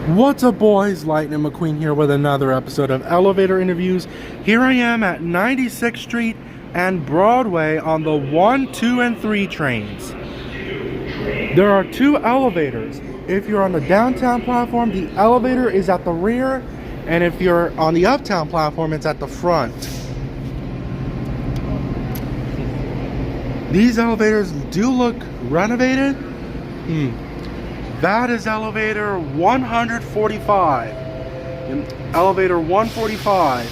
What's up, boys? Lightning McQueen here with another episode of Elevator Interviews. Here I am at 96th Street and Broadway on the 1, 2, and 3 trains. There are two elevators. If you're on the downtown platform, the elevator is at the rear, and if you're on the uptown platform, it's at the front. These elevators do look renovated. That is elevator 145. And elevator 145.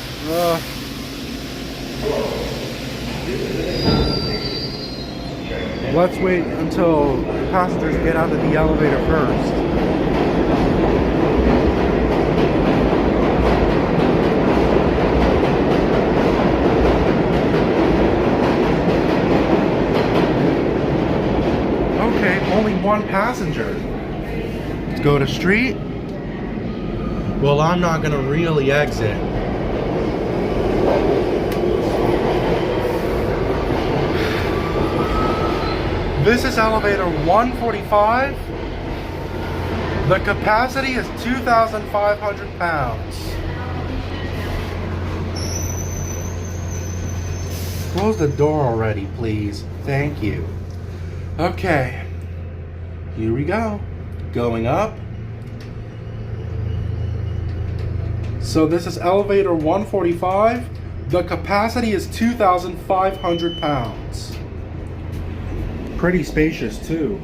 Let's wait until passengers get out of the elevator first. Okay, only one passenger. Go to street. Well, I'm not gonna really exit. This is elevator 145. The capacity is 2,500 pounds. Close the door already, please. Thank you. Okay, here we go. Going up. So this is elevator 145. The capacity is 2,500 pounds. Pretty spacious too.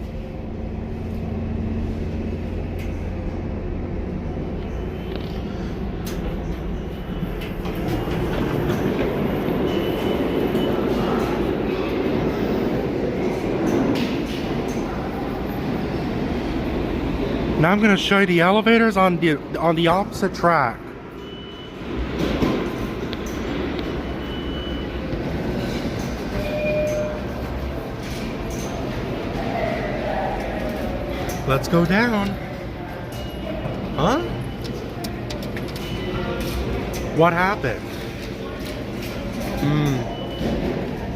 Now I'm going to show you the elevators on the opposite track. Let's go down. Huh? What happened?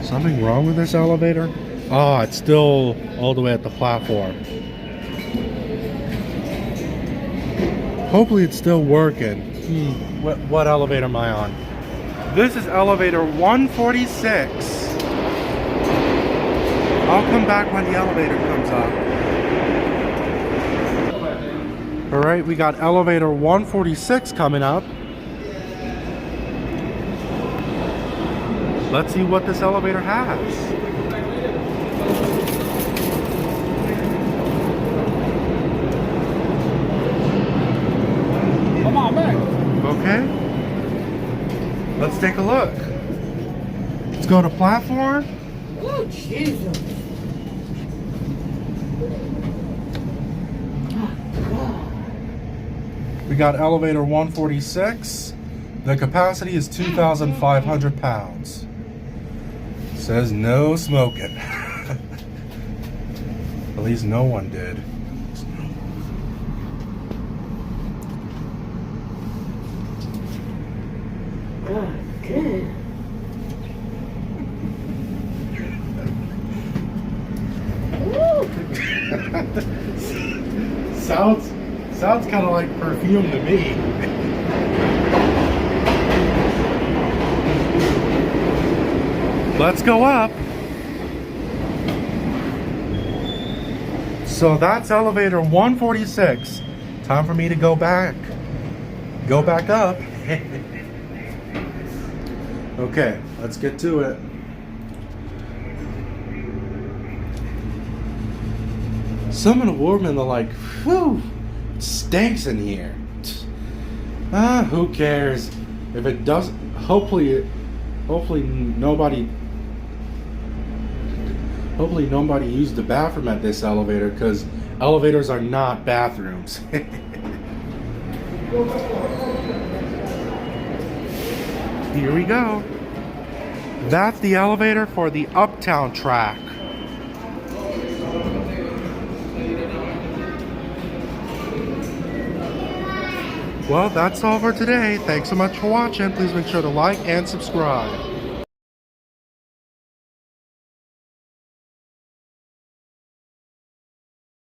Something wrong with this elevator? Oh, it's still all the way at the platform. Hopefully it's still working. What elevator am I on? This is elevator 146. I'll come back when the elevator comes up. Alright, we got elevator 146 coming up. Let's see what this elevator has. Okay, let's take a look. Let's go to platform. Oh, Jesus. We got elevator 146. The capacity is 2,500 pounds. Says no smoking. At least no one did. Good. sounds kind of like perfume to me. Let's go up. So that's elevator 146. Time for me to go back. Go back up. Okay, let's get to it. Some of the women are like, whew, it stinks in here. Who cares? If it doesn't, hopefully nobody used the bathroom at this elevator, because elevators are not bathrooms. Here we go. That's the elevator for the uptown track. Well, that's all for today. Thanks so much for watching. Please make sure to like and subscribe.